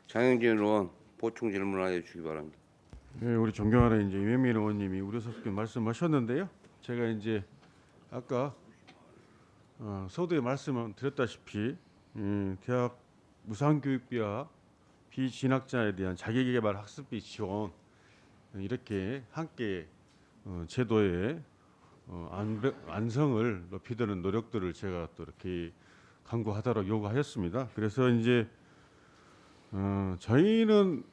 장영진 의원 보충 질문하여 주시기 바랍니다. 네, 우리 존경하는 이제 유명민 의원님이 우려스럽게 말씀하셨는데요. 제가 이제 아까 서두에 말씀을 드렸다시피 대학 무상교육비와 비진학자에 대한 자기개발 학습비 지원 이렇게 함께 제도의 안성을 높이려는 노력들을 제가 또 이렇게 강구하도록 요구하였습니다. 그래서 이제 저희는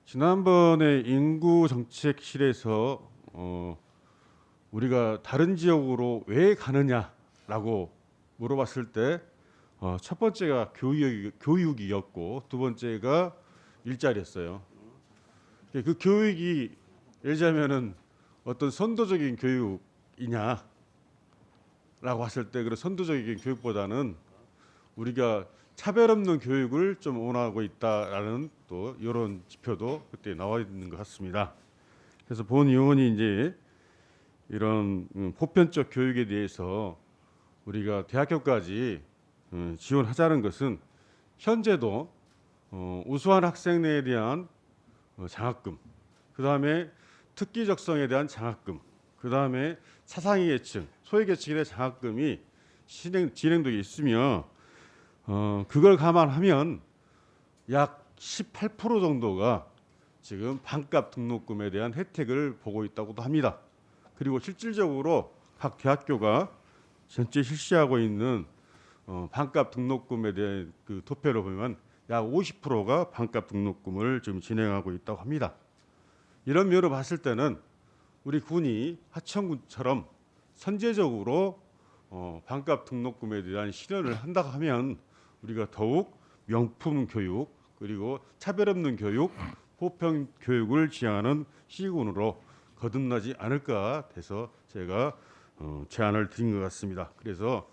지난번에 인구정책실에서 우리가 다른 지역으로 왜 가느냐라고 물어봤을 때 첫 번째가 교육이었고 두 번째가 일자리였어요. 그 교육이 예를 들자면은 어떤 선도적인 교육이냐라고 했을 때 그런 선도적인 교육보다는 우리가 차별 없는 교육을 좀 원하고 있다라는 또 이런 지표도 그때 나와 있는 것 같습니다. 그래서 본 의원이 이제 이런 보편적 교육에 대해서 우리가 대학교까지 지원하자는 것은 현재도 우수한 학생에 대한 장학금, 그 다음에 특기적성에 대한 장학금, 그 다음에 차상위 계층, 소외 계층에 대한 장학금이 진행되고 있으며 그걸 감안하면 약 18% 정도가 지금 반값 등록금에 대한 혜택을 보고 있다고도 합니다. 그리고 실질적으로 각 대학교가 전체 실시하고 있는 반값 등록금에 대한 그 도표를 보면 약 50%가 반값 등록금을 지금 진행하고 있다고 합니다. 이런 면으로 봤을 때는 우리 군이 하천군처럼 선제적으로 반값 등록금에 대한 실현을 한다고 하면 우리가 더욱 명품 교육 그리고 차별 없는 교육, 보편 교육을 지향하는 시군으로 거듭나지 않을까 해서 제가 제안을 드린 것 같습니다. 그래서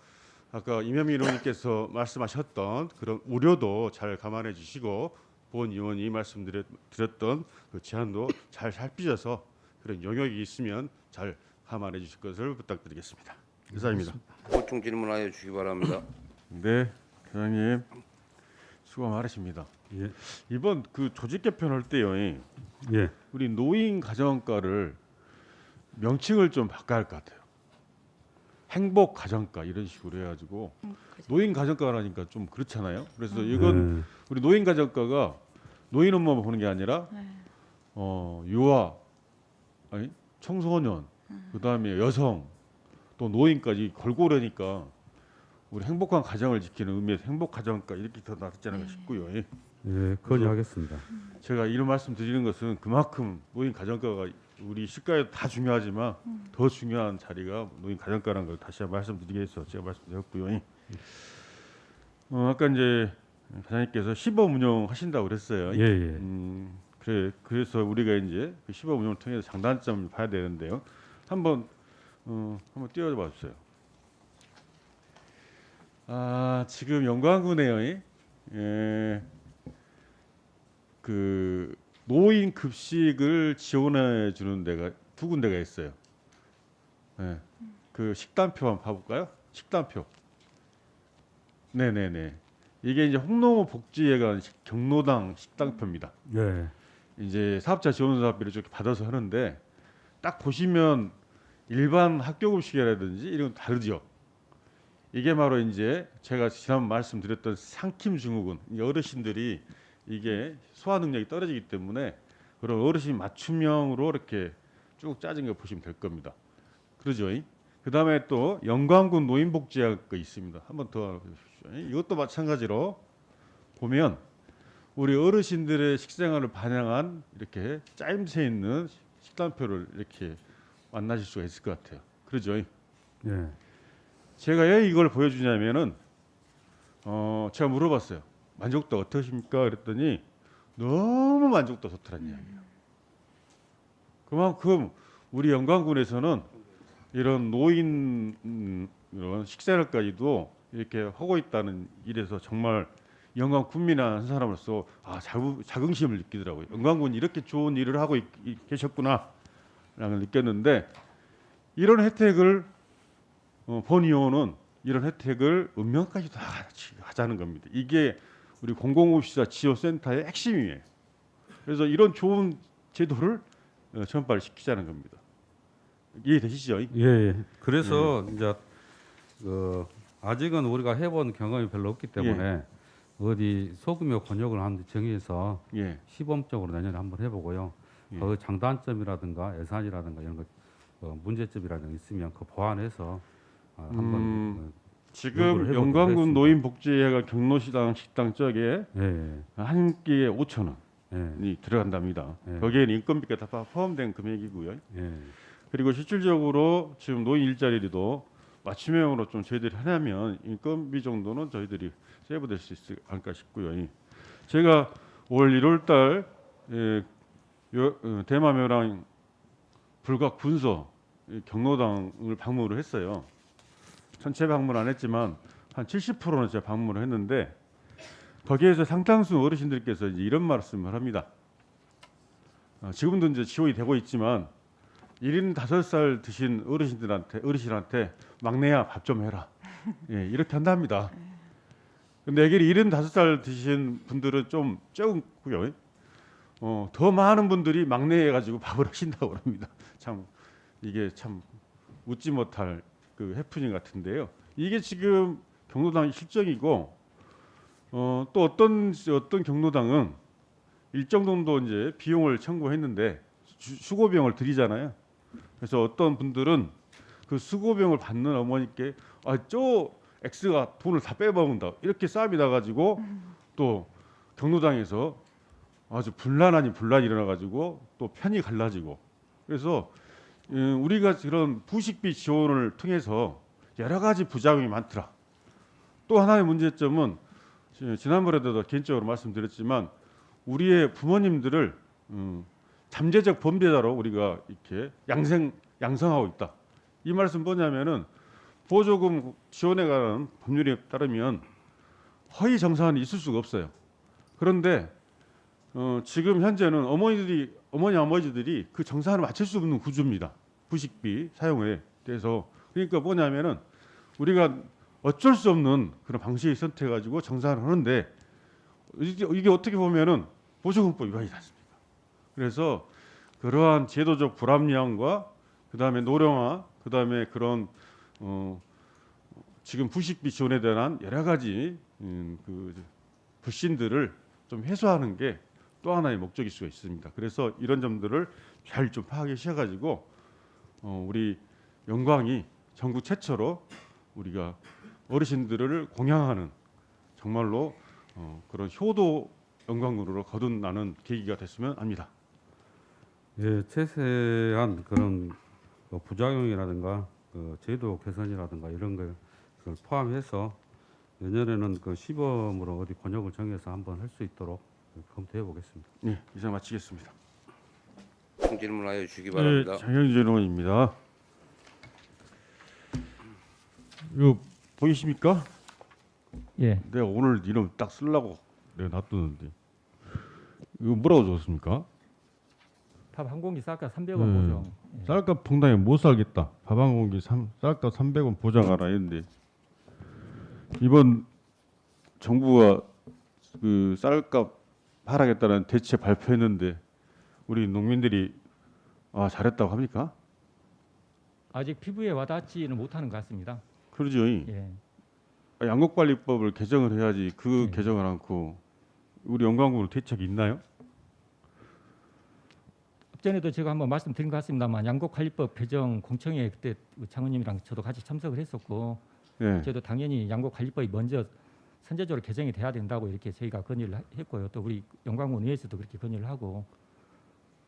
아까 임현민 의원님께서 말씀하셨던 그런 우려도 잘 감안해 주시고 본 의원이 말씀드렸던 그 제안도 잘 살피셔서 그런 영역이 있으면 잘 감안해 주실 것을 부탁드리겠습니다. 이상입니다. 보충 질문하여 주시기 바랍니다. 네, 회장님 수고 많으십니다. 예. 이번 그 조직 개편할 때요, 예. 우리 노인 가정가를 명칭을 좀 바꿔야 할 것 같아요. 행복 가정가 이런 식으로 해가지고 노인 가정가라니까 좀 그렇잖아요. 그래서 이건 우리 노인 가정가가 노인 엄마만 보는 게 아니라 유아, 아니 청소년, 그 다음에 여성, 또 노인까지 걸고려니까 우리 행복한 가정을 지키는 의미에서 행복 가정가 이렇게 더 낫지 않을까 싶고요. 예, 건의하겠습니다. 제가 이런 말씀 드리는 것은 그만큼 노인 가정가가 우리 시가에 다 중요하지만 더 중요한 자리가 노인 가정가라는 걸 다시 한번 말씀드리기 위해서 제가 말씀드렸고요. 아까 이제 사장님께서 시범 운영하신다고 그랬어요. 예, 예. 그래서 우리가 이제 그 시범 운영을 통해서 장단점을 봐야 되는데요. 한번 띄워봐 주세요. 지금 영광군에요. 그 노인 급식을 지원해 주는 데가 두 군데가 있어요. 그 식단표 한번 봐볼까요? 식단표. 네네네. 이게 이제 홍농호 복지회관 경로당 식단표입니다. 예. 이제 사업자 지원 사업비를 이렇게 받아서 하는데 딱 보시면 일반 학교 급식이라든지 이런 건 다르죠. 이게 바로 이제 제가 지난 말씀드렸던 상킴 증후군 어르신들이 이게 소화 능력이 떨어지기 때문에 그런 어르신 맞춤형으로 이렇게 쭉 짜진 거 보시면 될 겁니다. 그러죠? 그 다음에 또 영광군 노인복지학가 있습니다. 한번 더 보십시오. 이것도 마찬가지로 보면 우리 어르신들의 식생활을 반영한 이렇게 짜임새 있는 식단표를 이렇게 만나실 수가 있을 것 같아요. 그러죠? 예. 제가 왜 이걸 보여주냐면은 제가 물어봤어요. 만족도 어떠십니까? 그랬더니 너무 만족도 좋다는 이야기예요. 그만큼 우리 영광군에서는 이런 노인 이런 식생활까지도 이렇게 하고 있다는 일에서 정말 영광 군민 한 사람으로서 자긍심을 느끼더라고요. 영광군이 이렇게 좋은 일을 하고 계셨구나라는 걸 느꼈는데 이런 혜택을 본 의원은 이런 혜택을 읍면까지 다 하자는 겁니다. 이게 우리 공공오피스와 지원센터의 핵심이에요. 그래서 이런 좋은 제도를 전파시키자는 겁니다. 이해되시죠? 예, 예. 그래서 이제 아직은 우리가 해본 경험이 별로 없기 때문에 어디 소규모 권역을 한 정해서 예. 시범적으로 내년에 한번 해보고요. 예. 그 장단점이라든가 예산이라든가 이런 거 문제점이라든가 있으면 그 보완해서 한번 지금 요구를 해보도록 영광군 하겠습니다. 노인복지회가 경로시당 식당 쪽에 예, 한 끼에 5천 원이 예, 들어간답니다. 예. 거기에는 인건비가 다 포함된 금액이고요. 예, 그리고 실질적으로 지금 노인 일자리도 맞춤형으로 좀 저희들이 하려면 인건비 정도는 저희들이 세이브될 수 있지 않을까 싶고요. 제가 올 1월달 대마묘랑 불각 군서 경로당을 방문을 했어요. 전체 방문 안 했지만 한 70%는 제가 방문을 했는데 거기에서 상당수 어르신들께서 이제 이런 말씀을 합니다. 지금도 이제 지원이 되고 있지만 75살 드신 어르신한테 막내야 밥 좀 해라. 예, 이렇게 한답니다. 근데 여기 75살 드신 분들은 좀 적고요. 더 많은 분들이 막내 해가지고 밥을 하신다고 합니다. 참 이게 참 웃지 못할 그 해프닝 같은데요. 이게 지금 경로당 실정이고 또 어떤 경로당은 일정 정도 이제 비용을 청구했는데 수고비용을 드리잖아요. 그래서 어떤 분들은 그 수고비용을 받는 어머니께 저 X가 돈을 다 빼먹는다 이렇게 싸움이 나가지고 또 경로당에서 아주 분란 아닌 분란이 일어나가지고 또 편이 갈라지고 그래서 우리가 그런 부식비 지원을 통해서 여러 가지 부작용이 많더라. 또 하나의 문제점은 지난번에도 개인적으로 말씀드렸지만 우리의 부모님들을 잠재적 범죄자로 우리가 이렇게 양성하고 있다. 이 말씀 뭐냐면은 보조금 지원에 관한 법률에 따르면 허위 정산이 있을 수가 없어요. 그런데 지금 현재는 어머니 아버지들이 그 정산을 맞출 수 없는 구조입니다. 부식비 사용에 대해서 그러니까 뭐냐면은 우리가 어쩔 수 없는 그런 방식을 선택해가지고 정산을 하는데 이게 어떻게 보면은 보조금법 위반이지 않습니까? 그래서 그러한 제도적 불합리함과 그다음에 노령화, 그다음에 그런 지금 부식비 지원에 대한 여러 가지 그 불신들을 좀 해소하는 게 또 하나의 목적일 수가 있습니다. 그래서 이런 점들을 잘 좀 파악해 주셔가지고 우리 영광이 전국 최초로 우리가 어르신들을 공양하는 정말로 그런 효도 영광으로 거듭나는 계기가 됐으면 합니다. 예, 세세한 그런 부작용이라든가 제도 개선이라든가 이런 걸 포함해서 내년에는 그 시범으로 어디 권역을 정해서 한번 할 수 있도록 검토해 보겠습니다. 네, 이상 마치겠습니다. 질문하여 주시기 바랍니다. 장영진 의원입니다. 이거 보이십니까? 예, 내가 오늘 이름 딱 쓰려고 내가 놔두는데 이거 뭐라고 적었습니까? 밥 한 공기 쌀값 300원 보정. 예. 쌀값 통당에 못 살겠다. 밥 한 공기 쌀값 300원 보장하라 했는데 이번 정부가 그 쌀값 하락했다는 대책 발표했는데 우리 농민들이 잘했다고 합니까? 아직 피부에 와닿지는 못하는 것 같습니다. 그러죠. 예, 양곡관리법을 개정을 해야지 그 네. 개정을 않고 우리 영광군은 대책이 있나요? 전에도 제가 한번 말씀드린 것 같습니다만 양곡관리법 개정 공청회 그때 장관님이랑 저도 같이 참석을 했었고 네. 저도 당연히 양곡관리법이 먼저 선제적으로 개정이 돼야 된다고 이렇게 저희가 건의를 했고요. 또 우리 영광군 의회에서도 그렇게 건의를 하고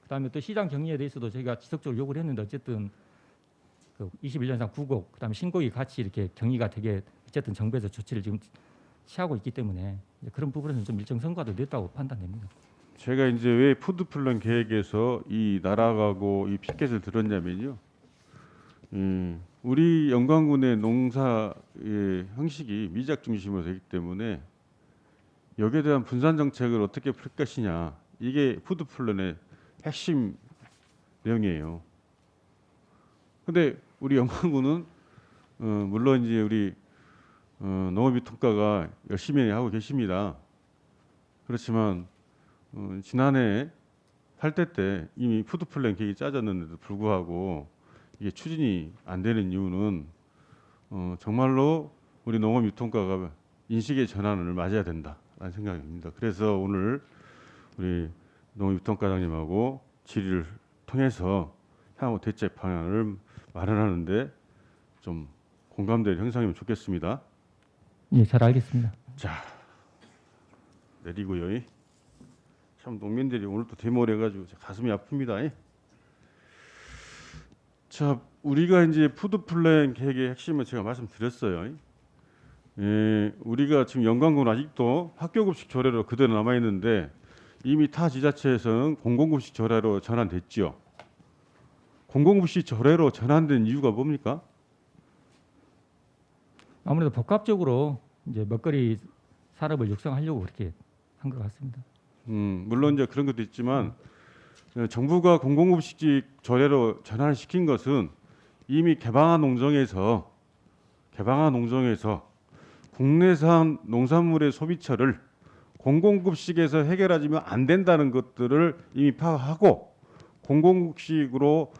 그다음에 또 시장 격리에 대해서도 저희가 지속적으로 요구를 했는데 어쨌든 그 21년상 9곡 그다음에 신곡이 같이 이렇게 격리가 되게 어쨌든 정부에서 조치를 지금 취하고 있기 때문에 이제 그런 부분에서는 좀 일정 성과도 냈다고 판단됩니다. 제가 이제 왜 푸드플랜 계획에서 이 날아가고 이 피켓을 들었냐면요. 우리 영광군의 농사의 형식이 미작 중심으로 되기 때문에 여기에 대한 분산 정책을 어떻게 풀 것이냐 이게 푸드플랜의 핵심 내용이에요. 근데 우리 영광군은 물론 이제 우리 농업유통과가 열심히 하고 계십니다. 그렇지만 지난해 8대 때 이미 푸드플랜 계획이 짜졌는데도 불구하고 이게 추진이 안 되는 이유는 정말로 우리 농업 유통가가 인식의 전환을 맞아야 된다라는 생각입니다. 그래서 오늘 우리 농업 유통가장님하고 질의를 통해서 향후 대책 방안을 마련하는데 좀 공감대를 형성하면 좋겠습니다. 예, 잘 알겠습니다. 자, 내리고요. 참 농민들이 오늘 또 데모를 해가지고 가슴이 아픕니다. 자, 우리가 이제 푸드플랜 계획의 핵심은 제가 말씀드렸어요. 예, 우리가 지금 영광군 아직도 학교급식 조례로 그대로 남아 있는데 이미 타 지자체에서는 공공급식 조례로 전환됐죠. 공공급식 조례로 전환된 이유가 뭡니까? 아무래도 복합적으로 이제 먹거리 산업을 육성하려고 그렇게 한 것 같습니다. 물론 이제 그런 것도 있지만 정부가 공공급식 조례로 전환을 시킨 것은 이미 개방한 농정에서 국내산 농산물의 소비처를 공공급식에서 해결하지면 안 된다는 것들을 이미 파악하고 공공급식으로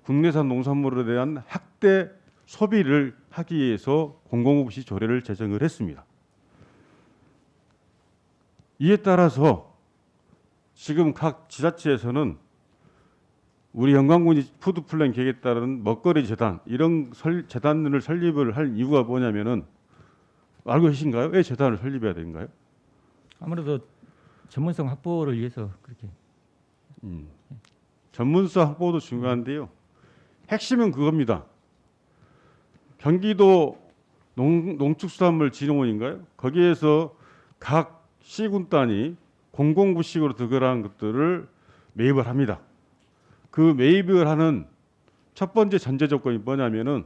국내산 농산물에 대한 확대 소비를 하기 위해서 공공급식 조례를 제정을 했습니다. 이에 따라서 지금 각 지자체에서는 우리 영광군이 푸드플랜 계획에 따른 먹거리 재단 이런 재단을 설립을 할 이유가 뭐냐면은 알고 계신가요? 왜 재단을 설립해야 되는가요? 아무래도 전문성 확보를 위해서 그렇게. 전문성 확보도 중요한데요. 핵심은 그겁니다. 경기도 농축수산물진흥원인가요? 거기에서 각 시군단이 공공부식으로 들어간 것들을 매입을 합니다. 그 매입을 하는 첫 번째 전제 조건이 뭐냐면은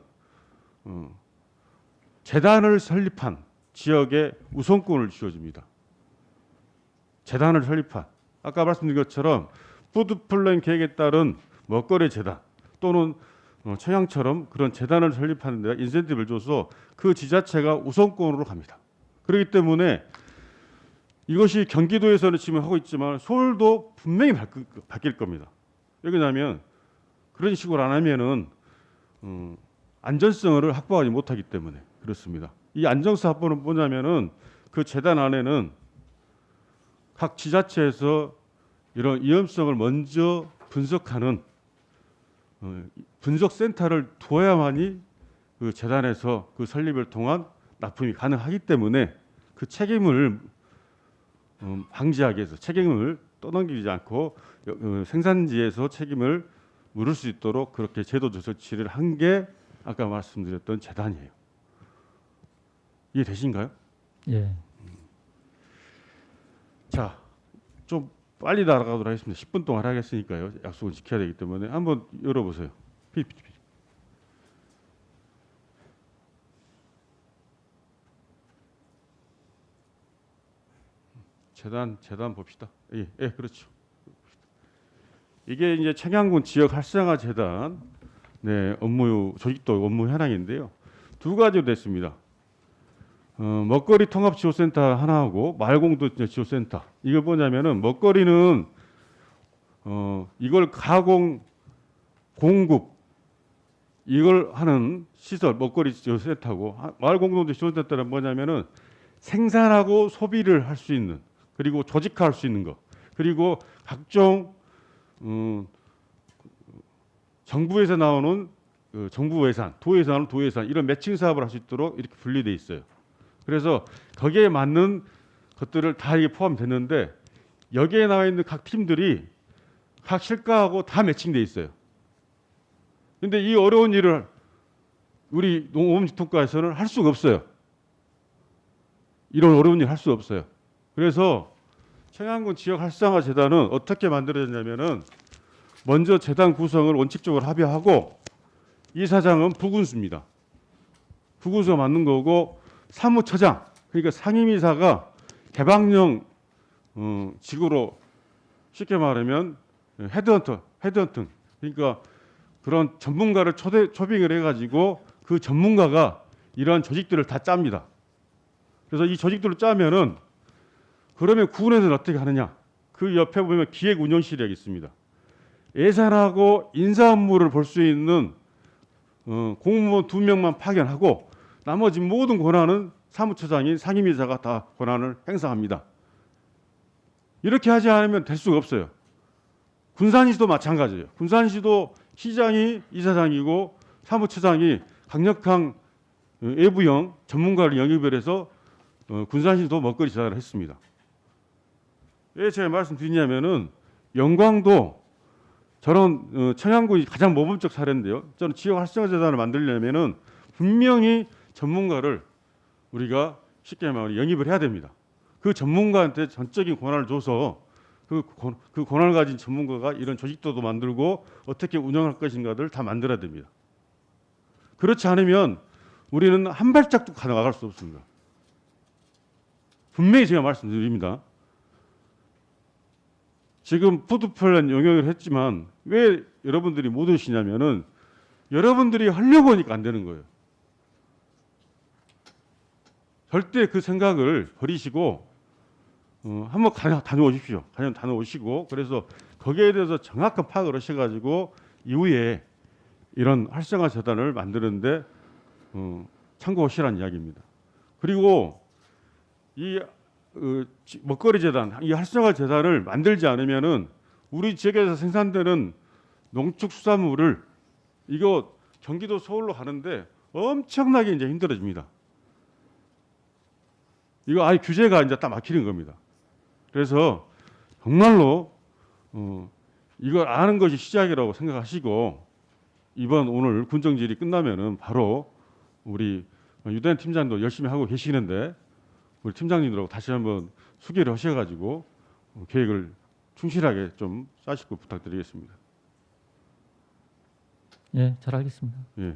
재단을 설립한 지역에 우선권을 쥐어줍니다. 재단을 설립한 아까 말씀드린 것처럼 푸드플랜 계획에 따른 먹거리 재단 또는 청양처럼 그런 재단을 설립하는 데 인센티브를 줘서 그 지자체가 우선권으로 갑니다. 그렇기 때문에 이것이 경기도에서는 지금 하고 있지만 서울도 분명히 바뀔 겁니다. 왜냐하면 그런 식으로 안 하면은 안전성을 확보하지 못하기 때문에 그렇습니다. 이 안정성 확보는 뭐냐면은 그 재단 안에는 각 지자체에서 이런 위험성을 먼저 분석하는 분석센터를 두어야만이 그 재단에서 그 설립을 통한 납품이 가능하기 때문에 그 책임을 방지하기 위해서 책임을 떠넘기지 않고 생산지에서 책임을 물을 수 있도록 그렇게 제도 조치를 한 게 아까 말씀드렸던 재단이에요. 이해되신가요? 예. 자, 좀 빨리 날아가도록 하겠습니다. 10분 동안 하겠으니까요. 약속을 지켜야 되기 때문에 한번 열어보세요. PPT. 재단 봅시다. 예, 그렇죠. 이게 이제 청양군 지역 활성화 재단 조직도 업무 현황인데요. 두 가지로 됐습니다. 먹거리 통합 지원센터 하나하고 말공도 지원센터. 이거 뭐냐면은 먹거리는 이걸 가공 공급 이걸 하는 시설 먹거리 지원센터고 말공도 지원센터는 뭐냐면은 생산하고 소비를 할 수 있는 그리고 조직화할 수 있는 거 그리고 각종 정부에서 나오는 정부 예산, 도예산 이런 매칭 사업을 할 수 있도록 이렇게 분리돼 있어요. 그래서 거기에 맞는 것들을 다 이게 포함됐는데 여기에 나와 있는 각 팀들이 각 실과하고 다 매칭돼 있어요. 그런데 이 어려운 일을 우리 농업유통과에서는 할 수가 없어요. 이런 어려운 일 할 수 없어요. 그래서 청양군 지역 활성화 재단은 어떻게 만들어졌냐면은 먼저 재단 구성을 원칙적으로 합의하고 이사장은 부군수입니다. 부군수가 맡는 거고 사무처장 그러니까 상임이사가 개방형 직으로 쉽게 말하면 헤드헌팅 그러니까 그런 전문가를 초빙을 해가지고 그 전문가가 이러한 조직들을 다 짭니다. 그래서 이 조직들을 짜면은 그러면 군에서는 어떻게 하느냐? 그 옆에 보면 기획운영실이 있습니다. 예산하고 인사 업무를 볼 수 있는 공무원 2명만 파견하고 나머지 모든 권한은 사무처장인 상임이사가 다 권한을 행사합니다. 이렇게 하지 않으면 될 수가 없어요. 군산시도 마찬가지예요. 군산시도 시장이 이사장이고 사무처장이 강력한 외부형 전문가를 영입을 해서 군산시도 먹거리 재단을 했습니다. 왜 제가 말씀드리냐면은 영광도 저런 청양군이 가장 모범적 사례인데요. 저는 지역 활성화 재단을 만들려면은 분명히 전문가를 우리가 쉽게 말하면 영입을 해야 됩니다. 그 전문가한테 전적인 권한을 줘서 그 권한을 가진 전문가가 이런 조직도도 만들고 어떻게 운영할 것인가를 다 만들어야 됩니다. 그렇지 않으면 우리는 한 발짝도 나갈 수 없습니다. 분명히 제가 말씀드립니다. 지금 푸드플랜 용역을 했지만 왜 여러분들이 못 오시냐면은 여러분들이 하려고 하니까 안 되는 거예요. 절대 그 생각을 버리시고 한번 다녀오십시오. 다녀오시고 그래서 거기에 대해서 정확한 파악을 하셔가지고 이후에 이런 활성화 재단을 만드는데 참고하시라는 이야기입니다. 그리고 이 먹거리 재단, 이 활성화 재단을 만들지 않으면은 우리 지역에서 생산되는 농축수산물을 이거 경기도 서울로 가는데 엄청나게 이제 힘들어집니다. 이거 아예 규제가 이제 딱 막히는 겁니다. 그래서 정말로 이걸 아는 것이 시작이라고 생각하시고 이번 오늘 군정질이 끝나면은 바로 우리 유대인 팀장도 열심히 하고 계시는데 우리 팀장님들하고 다시 한번 수기를 하셔가지고 계획을 충실하게 좀 짜시고 부탁드리겠습니다. 예, 잘 알겠습니다. 예.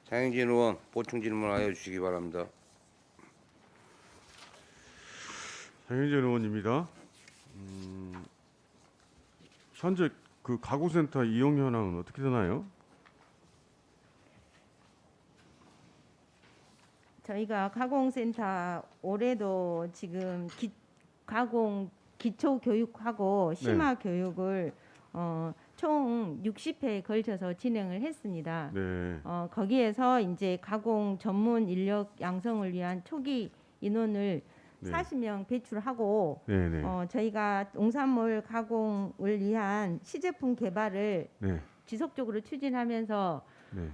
장영진 의원 보충 질문하여 주시기 바랍니다. 장영진 의원입니다. 현재 그 가구센터 이용 현황은 어떻게 되나요? 저희가 가공센터 올해도 지금 가공 기초 교육하고 심화 교육을 총 60회에 걸쳐서 진행을 했습니다. 네. 거기에서 이제 가공 전문 인력 양성을 위한 초기 인원을 네. 40명 배출하고 네네. 저희가 농산물 가공을 위한 시제품 개발을 네. 지속적으로 추진하면서 네.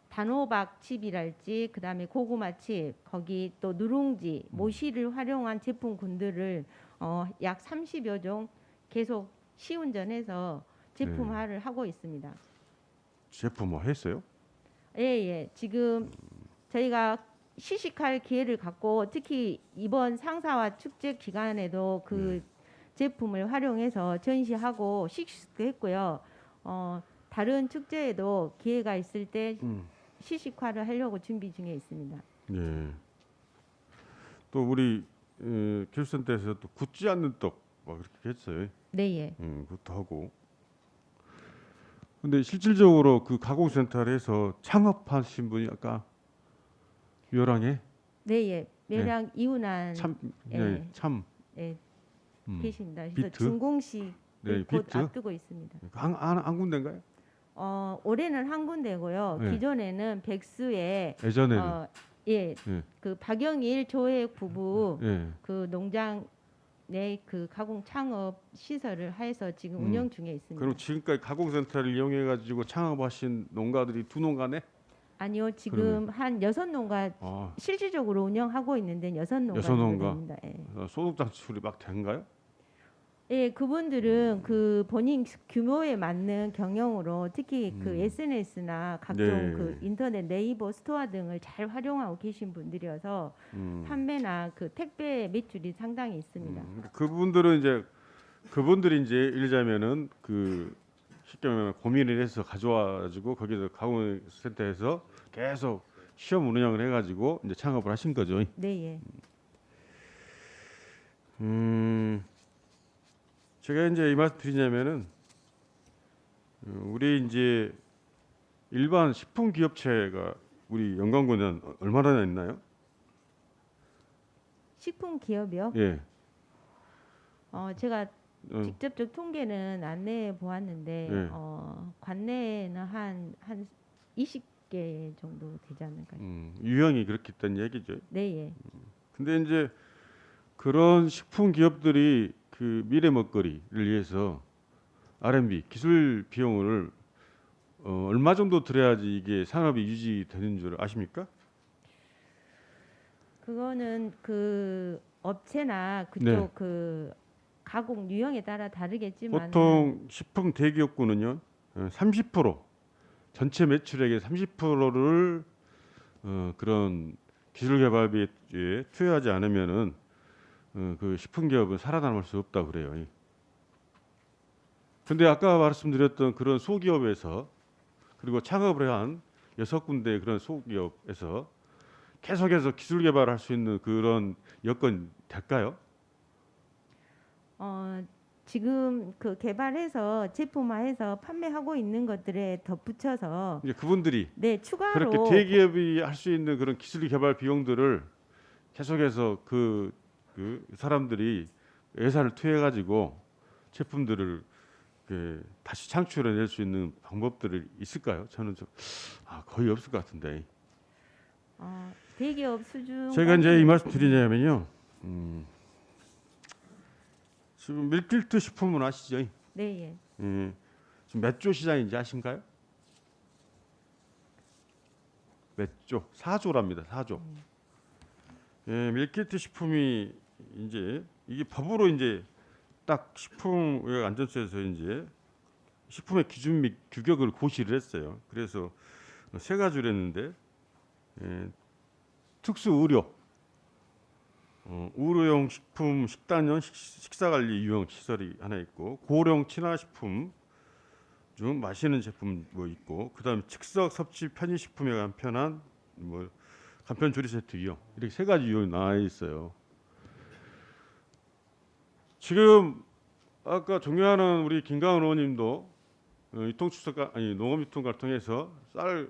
단호박 칩이랄지 그다음에 고구마 칩 거기 또 누룽지 모시를 활용한 제품군들을 약 30여 종 계속 시운전해서 제품화를 하고 있습니다. 제품화 했어요? 예. 지금 저희가 시식할 기회를 갖고 특히 이번 상사와 축제 기간에도 그 제품을 활용해서 전시하고 시식도 했고요. 다른 축제에도 기회가 있을 때 시식화를 하려고 준비 중에 있습니다. 예. 또 우리 교육센터에서 또 굳지 않는 떡 막 그렇게 했어요. 네, 예. 그것도 하고. 근데 실질적으로 그 가공센터를 해서 창업하신 분이 아까 묘랑에 네, 예. 매랑 이운한 참, 예. 네, 참 예, 계십니다. 그래서 비트? 준공식 네, 곧 비트? 앞두고 있습니다. 한 군데인가요? 올해는 한 군데고요. 네. 기존에는 백수에 예전에는 예, 네. 그 박영일 조혜 부부 예. 그 농장 내 그 가공 창업 시설을 해서 지금 운영 중에 있습니다. 그럼 지금까지 가공센터를 이용해 가지고 창업하신 농가들이 두 농가네? 아니요, 지금 한 6농가 아, 실질적으로 운영하고 있는데 6농가 여섯 농가. 됩니다. 예. 소득 지출이 막 된가요? 예, 그분들은 그 본인 규모에 맞는 경영으로 특히 그 SNS나 각종 네. 그 인터넷 네이버 스토어 등을 잘 활용하고 계신 분들이어서 판매나 그 택배 매출이 상당히 있습니다. 그분들이 이제 일자면은 그 쉽게 말하면 고민을 해서 가져와가지고 거기서 가공센터에서 계속 시험 운영을 해가지고 이제 창업을 하신 거죠. 네, 예. 제가 이제 이 말씀 드리냐면은 우리 이제 일반 식품 기업체가 우리 영광군은 얼마나 있나요? 식품 기업이요? 예. 제가 어, 직접적 통계는 안 내 보았는데 네. 관내에는 한 20개 정도 되지 않을까요? 유형이 그렇게 있다는 얘기죠. 네, 예. 근데 이제 그런 식품 기업들이 그 미래 먹거리를 위해서 R&D 기술 비용을 얼마 정도 들여야지 이게 산업이 유지되는 줄 아십니까? 그거는 그 업체나 그쪽 네. 그 가공 유형에 따라 다르겠지만 보통 식품 대기업군은요 30% 전체 매출액의 30%를 그런 기술 개발비에 투여하지 않으면은 그 식품 기업은 살아남을 수 없다 그래요. 근데 아까 말씀드렸던 그런 소기업에서 그리고 창업을 한 6군데 그런 소기업에서 계속해서 기술 개발할 수 있는 그런 여건 될까요? 지금 그 개발해서 제품화해서 판매하고 있는 것들에 덧붙여서 이제 그분들이 네 추가로 그렇게 대기업이 할 수 있는 그런 기술 개발 비용들을 계속해서 그 사람들이 예산을 투여해 가지고 제품들을 다시 창출해낼 수 있는 방법들이 있을까요? 저는 거의 없을 것 같은데. 대기업 수준 제가 이제 이 말씀 드리냐면요. 지금 밀키트 식품은 아시죠? 네, 예. 지금 몇 조 시장인지 아신가요? 몇 조? 4조랍니다. 4조. 밀키트 식품이 이제 이게 법으로 이제 딱 식품의약안전처에서 이제 식품의 기준 및 규격을 고시를 했어요. 그래서 세 가지로 했는데 특수 의료, 의료용 식품, 식단용 식사관리 유형 시설이 하나 있고 고령 친화식품 중 마시는 제품 뭐 있고 그다음에 즉석 섭취 편의식품에 간편한 뭐 간편 조리 세트 유형 이렇게 세 가지 유형이 나와 있어요. 지금 아까 존경하는 우리 김강은 의원님도 농업유통과를 통해서 쌀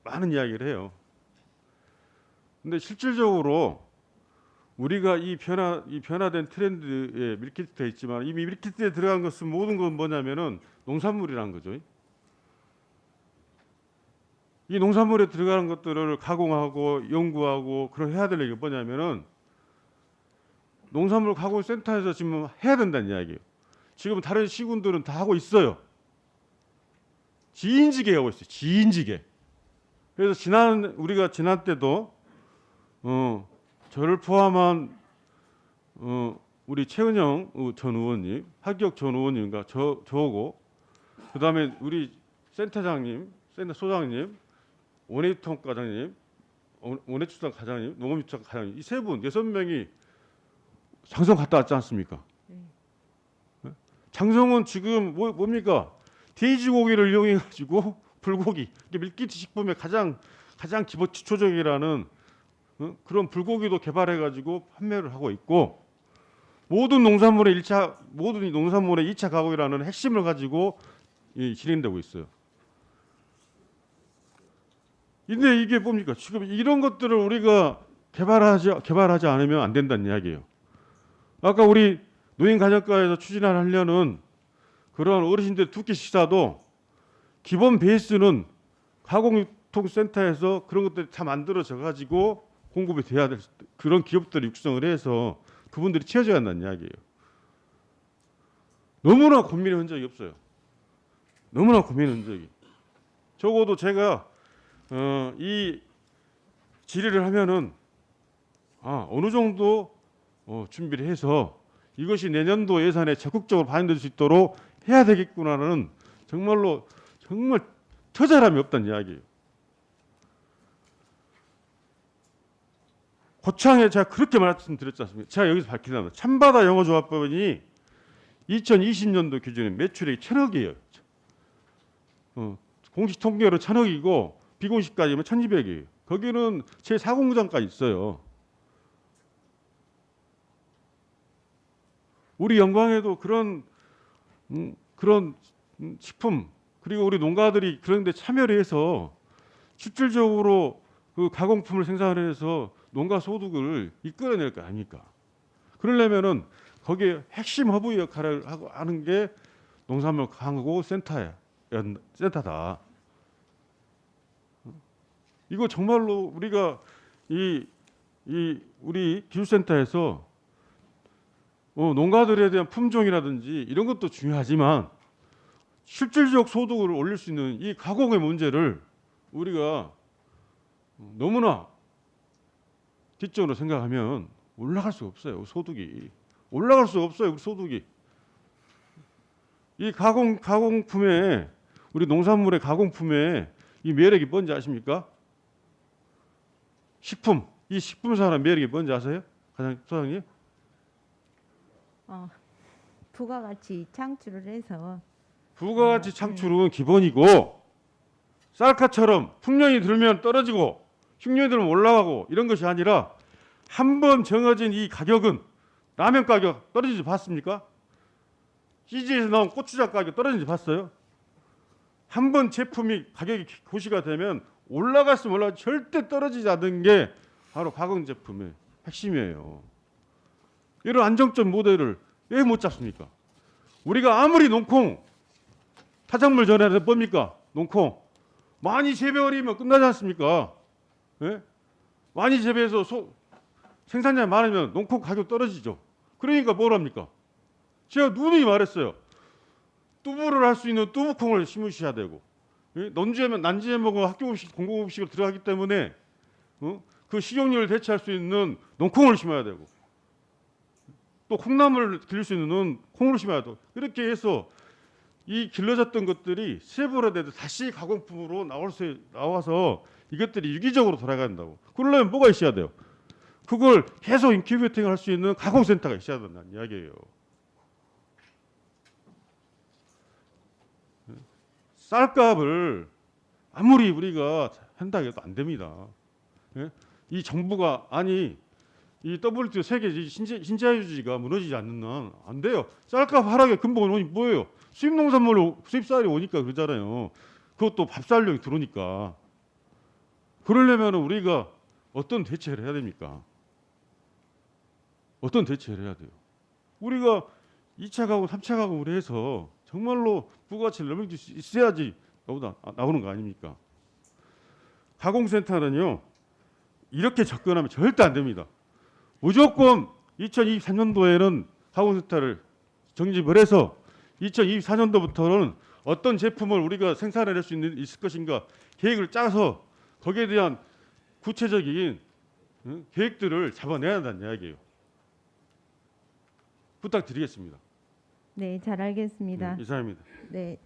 많은 이야기를 해요. 근데 실질적으로 우리가 이 변화된 트렌드에 밀키트에 있지만 이미 밀키트에 들어간 것은 모든 건 뭐냐면은 농산물이라는 거죠. 이 농산물에 들어가는 것들을 가공하고 연구하고 그런 해야 될 얘기가 뭐냐면은 농산물 가공 센터에서 지금 해야 된다는 이야기예요. 지금 다른 시군들은 다 하고 있어요. 지인지게 하고 있어요. 지인지게. 그래서 우리가 지난 때도 저를 포함한 우리 최은영 전 의원님, 하기혁 전 의원님과 저하고 그다음에 우리 센터장님, 센터 소장님, 원외유통 과장님, 원외추장 과장님, 농업유통 과장님 이 세 분 6명이 장성 갔다 왔지 않습니까? 장성은 지금 뭡니까? 돼지고기를 이용해 가지고 불고기, 밀키트 식품의 가장 기초적이라는 그런 불고기도 개발해 가지고 판매를 하고 있고 모든 농산물의 2차 가공이라는 핵심을 가지고 진행되고 있어요. 근데 이게 뭡니까? 지금 이런 것들을 우리가 개발하지 않으면 안 된다는 이야기예요. 아까 우리 노인가정과에서 추진하려는 그런 어르신들 두 끼 식사도 기본 베이스는 가공유통센터에서 그런 것들이 다 만들어져 가지고 공급이 돼야 될 그런 기업들을 육성을 해서 그분들이 채워져야 한다는 이야기예요. 너무나 고민한 적이 없어요. 너무나 고민한 적이. 적어도 제가 이 질의를 하면은 어느 정도 준비를 해서 이것이 내년도 예산에 적극적으로 반영될 수 있도록 해야 되겠구나는 정말 처절함이 없다는 이야기예요. 고창에 제가 그렇게 말씀드렸지 않습니까? 제가 여기서 밝히자면 참바다 영어조합법원이 2020년도 기준에 매출액이 1,000억이에요. 공식 통계로 1,000억이고 비공식까지면 1,200억이에요. 거기는 제 4공장까지 있어요. 우리 영광에도 그런 식품 그리고 우리 농가들이 그런 데 참여를 해서 실질적으로 그 가공품을 생산을 해서 농가 소득을 이끌어낼 거 아닙니까? 그러려면은 거기에 핵심 허브 역할을 하는 게 농산물 광고 센터다. 이거 정말로 우리가 이 우리 기술센터에서 농가들에 대한 품종이라든지 이런 것도 중요하지만 실질적 소득을 올릴 수 있는 이 가공의 문제를 우리가 너무나 뒷전으로 생각하면 올라갈 수 없어요. 소득이 올라갈 수 없어요. 우리 소득이 이 가공품에 우리 농산물의 가공품에 이 매력이 뭔지 아십니까? 식품 이 식품 산업 매력이 뭔지 아세요, 소장님? 부가가치 창출을 해서 부가가치 창출은 기본이고 쌀가처럼 풍년이 들면 떨어지고 흉년이 들면 올라가고 이런 것이 아니라 한 번 정해진 이 가격은 라면 가격 떨어지지 봤습니까? CG에서 나온 고추장 가격 떨어지지 봤어요? 한 번 제품이 가격이 고시가 되면 올라갔으면 올라가 절대 떨어지지 않는 게 바로 가공 제품의 핵심이에요. 이런 안정적 모델을 왜 못 잡습니까? 우리가 아무리 농콩 타작물 전해서 뭡니까? 농콩 많이 재배어리면 끝나지 않습니까? 예? 많이 재배해서 생산량이 많으면 농콩 가격 떨어지죠. 그러니까 뭘 합니까? 제가 누누이 말했어요. 뚜부를 할 수 있는 뚜부콩을 심으셔야 되고, 난지에면 난지에먹어 학교음식 공공음식으로 들어가기 때문에 그 식용유를 대체할 수 있는 농콩을 심어야 되고, 또 콩나물을 기를 수 있는 콩을 심어야 되고, 이렇게 해서 이 길러졌던 것들이 세분화돼서 다시 가공품으로 나와서 이것들이 유기적으로 돌아간다고. 그러려면 뭐가 있어야 돼요? 그걸 계속 인큐베이팅을 할 수 있는 가공센터가 있어야 된다는 이야기예요. 쌀값을 아무리 우리가 한다 해도 안 됩니다. 예? 이 정부가 이 WTO 세계 신자유주의가 무너지지 않는 한 안 돼요. 쌀값 하락의 근본 원인이 뭐예요? 수입 농산물로 수입쌀이 오니까 그러잖아요. 그것도 밥쌀용이 들어오니까. 그러려면 우리가 어떤 대책을 해야 됩니까? 어떤 대책을 해야 돼요? 우리가 2차 가공, 3차 가공을 해서 정말로 부가가치를 넘길 수 있어야지 나오는 거 아닙니까? 가공센터는요, 이렇게 접근하면 절대 안 됩니다. 무조건 2023년도에는 가공센터를 정립을 해서 2024년도부터는 어떤 제품을 우리가 생산해낼 수 있을 것인가 계획을 짜서 거기에 대한 구체적인 계획들을 잡아내야 한다는 이야기예요. 부탁드리겠습니다. 네, 잘 알겠습니다. 이상입니다. 네.